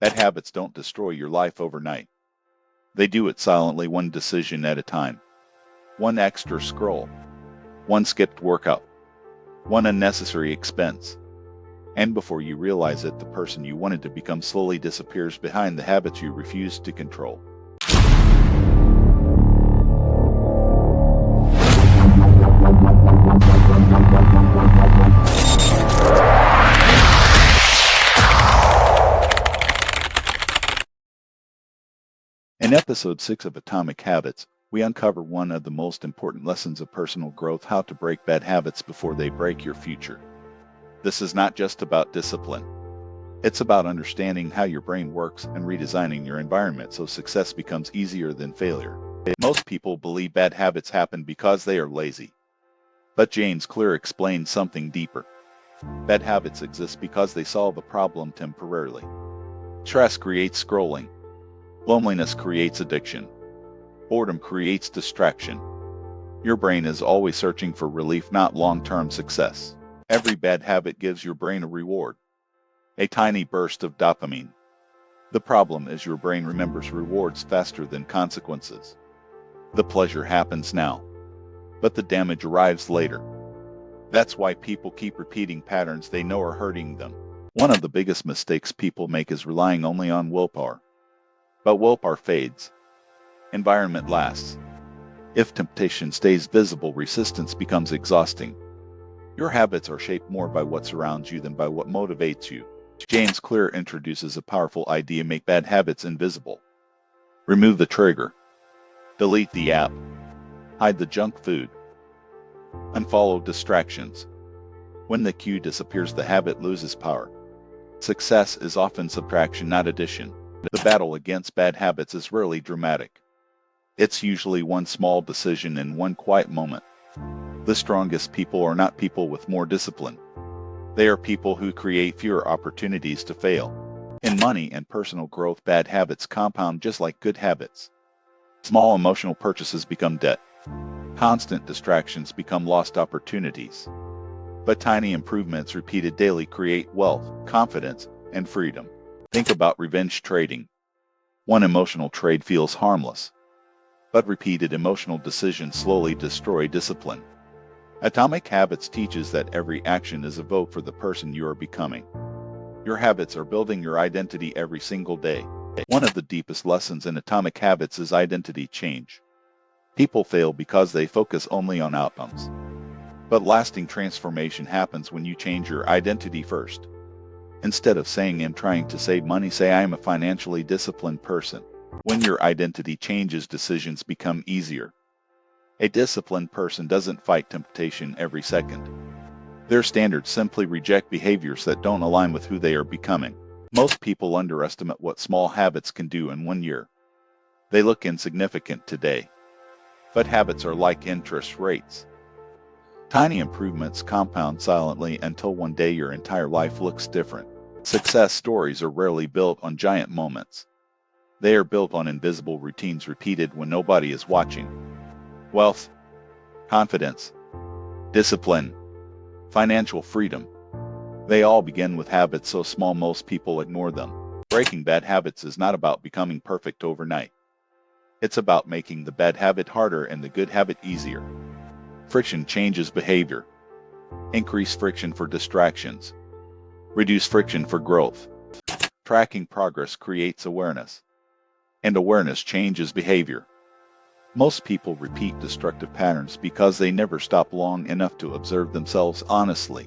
Bad habits don't destroy your life overnight. They do it silently, one decision at a time. One extra scroll, one skipped workout, one unnecessary expense. And before you realize it, the person you wanted to become slowly disappears behind the habits you refuse to control. In episode 6 of Atomic Habits, we uncover one of the most important lessons of personal growth: how to break bad habits before they break your future. This is not just about discipline. It's about understanding how your brain works and redesigning your environment so success becomes easier than failure. Most people believe bad habits happen because they are lazy. But James Clear explains something deeper. Bad habits exist because they solve a problem temporarily. Stress creates scrolling. Loneliness creates addiction. Boredom creates distraction. Your brain is always searching for relief, not long-term success. Every bad habit gives your brain a reward, a tiny burst of dopamine. The problem is your brain remembers rewards faster than consequences. The pleasure happens now, but the damage arrives later. That's why people keep repeating patterns they know are hurting them. One of the biggest mistakes people make is relying only on willpower. But willpower fades. Environment lasts. If temptation stays visible, resistance becomes exhausting. Your habits are shaped more by what surrounds you than by what motivates you. James Clear introduces a powerful idea: make bad habits invisible. Remove the trigger. Delete the app. Hide the junk food. Unfollow distractions. When the cue disappears, the habit loses power. Success is often subtraction, not addition. The battle against bad habits is rarely dramatic. It's usually one small decision in one quiet moment. The strongest people are not people with more discipline. They are people who create fewer opportunities to fail. In money and personal growth, bad habits compound just like good habits. Small emotional purchases become debt. Constant distractions become lost opportunities. But tiny improvements repeated daily create wealth, confidence, and freedom. Think about revenge trading. One emotional trade feels harmless, but repeated emotional decisions slowly destroy discipline. Atomic Habits teaches that every action is a vote for the person you are becoming. Your habits are building your identity every single day. One of the deepest lessons in Atomic Habits is identity change. People fail because they focus only on outcomes. But lasting transformation happens when you change your identity first. Instead of saying "I'm trying to save money," say "I am a financially disciplined person." When your identity changes, decisions become easier. A disciplined person doesn't fight temptation every second. Their standards simply reject behaviors that don't align with who they are becoming. Most people underestimate what small habits can do in 1 year. They look insignificant today. But habits are like interest rates. Tiny improvements compound silently until one day your entire life looks different. Success stories are rarely built on giant moments. They are built on invisible routines repeated when nobody is watching. Wealth, confidence, discipline, financial freedom. They all begin with habits so small most people ignore them. Breaking bad habits is not about becoming perfect overnight. It's about making the bad habit harder and the good habit easier. Friction changes behavior. Increase friction for distractions. Reduce friction for growth. Tracking progress creates awareness. And awareness changes behavior. Most people repeat destructive patterns because they never stop long enough to observe themselves honestly.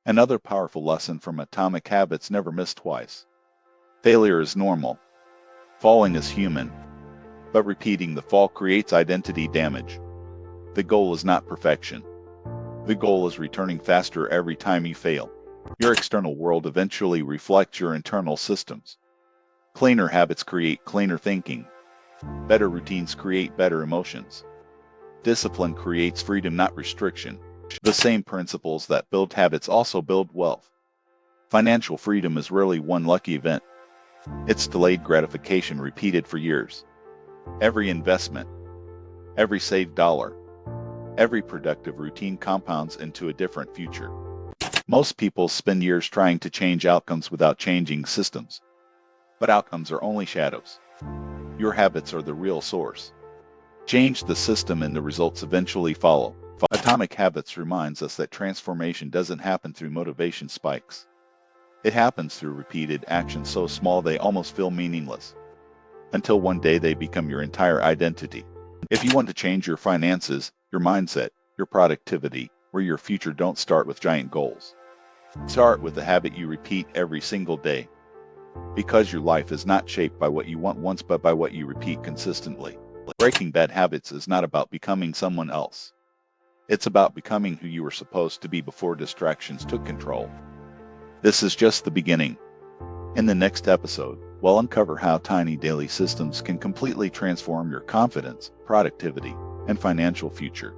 Another powerful lesson from Atomic Habits: never miss twice. Failure is normal. Falling is human. But repeating the fall creates identity damage. The goal is not perfection. The goal is returning faster every time you fail. Your external world eventually reflects your internal systems. Cleaner habits create cleaner thinking. Better routines create better emotions. Discipline creates freedom, not restriction. The same principles that build habits also build wealth. Financial freedom is rarely one lucky event. It's delayed gratification repeated for years. Every investment, every saved dollar, every productive routine compounds into a different future. Most people spend years trying to change outcomes without changing systems. but outcomes are only shadows. Your habits are the real source. Change the system and the results eventually follow. Atomic Habits reminds us that transformation doesn't happen through motivation spikes. It happens through repeated actions so small they almost feel meaningless, until one day they become your entire identity. If you want to change your finances, your mindset, your productivity, or your future, don't start with giant goals. Start with a habit you repeat every single day. Because your life is not shaped by what you want once, but by what you repeat consistently. Breaking bad habits is not about becoming someone else. It's about becoming who you were supposed to be before distractions took control. This is just the beginning. In the next episode, we'll uncover how tiny daily systems can completely transform your confidence, productivity, and financial future.